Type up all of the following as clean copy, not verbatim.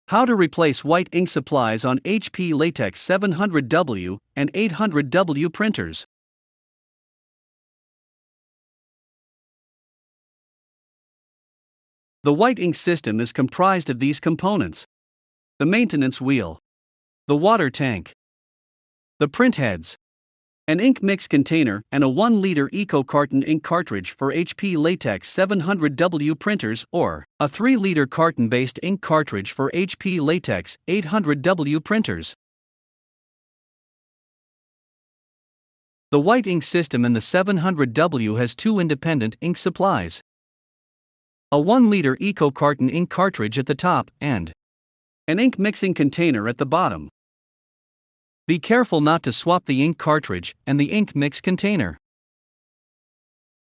How to replace white ink supplies on HP Latex 700W and 800W printers. The white ink system is comprised of these components: the maintenance wheel, the water tank, the print heads, an ink mix container, and a 1-liter Eco carton ink cartridge for HP Latex 700W printers, or a 3-liter carton-based ink cartridge for HP Latex 800W printers. The white ink system in the 700W has two independent ink supplies: a 1-liter Eco carton ink cartridge at the top and an ink mixing container at the bottom. Be careful not to swap the ink cartridge and the ink mix container.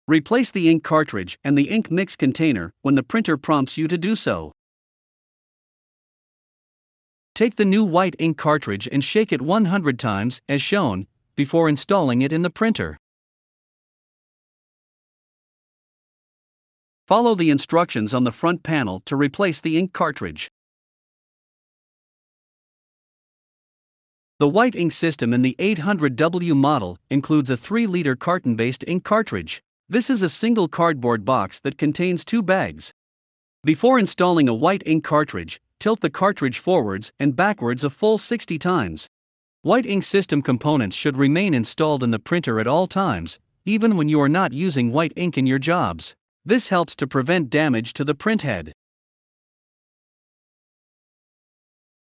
Replace the ink cartridge and the ink mix container when the printer prompts you to do so. Take the new white ink cartridge and shake it 100 times, as shown, before installing it in the printer. Follow the instructions on the front panel to replace the ink cartridge. The white ink system in the 800W model includes a 3-liter carton-based ink cartridge. This is a single cardboard box that contains 2 bags. Before installing a white ink cartridge, tilt the cartridge forwards and backwards a full 60 times. White ink system components should remain installed in the printer at all times, even when you are not using white ink in your jobs. This helps to prevent damage to the print head.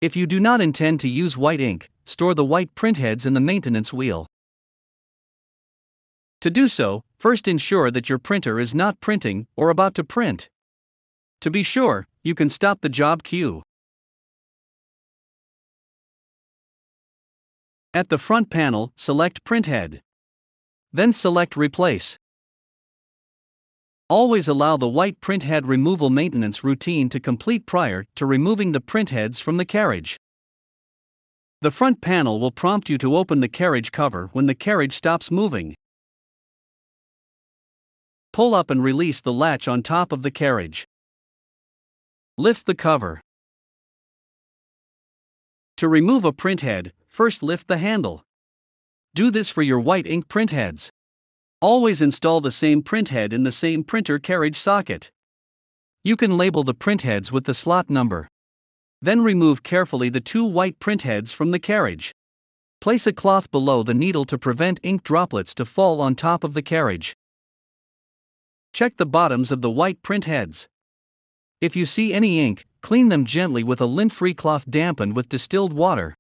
If you do not intend to use white ink, store the white print heads in the maintenance wheel. To do so, first ensure that your printer is not printing or about to print. To be sure, you can stop the job queue. At the front panel, select Print Head. Then select Replace. Always allow the white print head removal maintenance routine to complete prior to removing the print heads from the carriage. The front panel will prompt you to open the carriage cover when the carriage stops moving. Pull up and release the latch on top of the carriage. Lift the cover. To remove a print head, first lift the handle. Do this for your white ink print heads. Always install the same print head in the same printer carriage socket. You can label the print heads with the slot number. Then remove carefully the 2 white print heads from the carriage. Place a cloth below the needle to prevent ink droplets to fall on top of the carriage. Check the bottoms of the white print heads. If you see any ink, clean them gently with a lint-free cloth dampened with distilled water.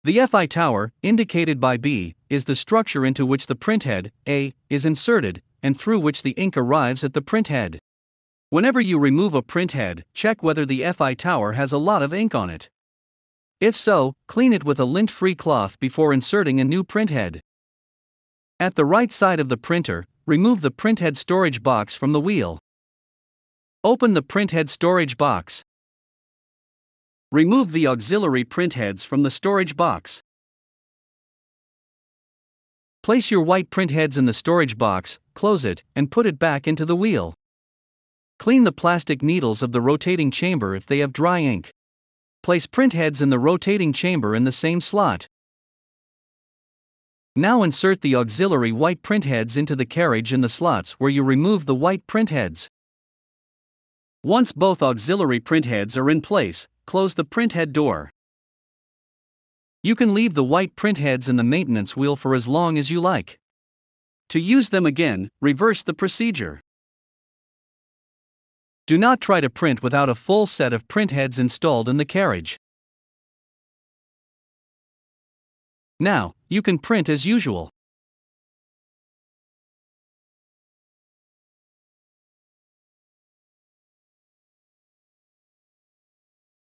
The FI tower, indicated by B, is the structure into which the printhead, A, is inserted, and through which the ink arrives at the printhead. Whenever you remove a printhead, check whether the FI tower has a lot of ink on it. If so, clean it with a lint-free cloth before inserting a new printhead. At the right side of the printer, remove the printhead storage box from the wheel. Open the printhead storage box. Remove the auxiliary printheads from the storage box. Place your white printheads in the storage box, close it, and put it back into the wheel. Clean the plastic needles of the rotating chamber if they have dry ink. Place printheads in the rotating chamber in the same slot. Now insert the auxiliary white printheads into the carriage in the slots where you removed the white printheads. Once both auxiliary printheads are in place, close the printhead door. You can leave the white printheads in the maintenance wheel for as long as you like. To use them again, reverse the procedure. Do not try to print without a full set of printheads installed in the carriage. Now, you can print as usual.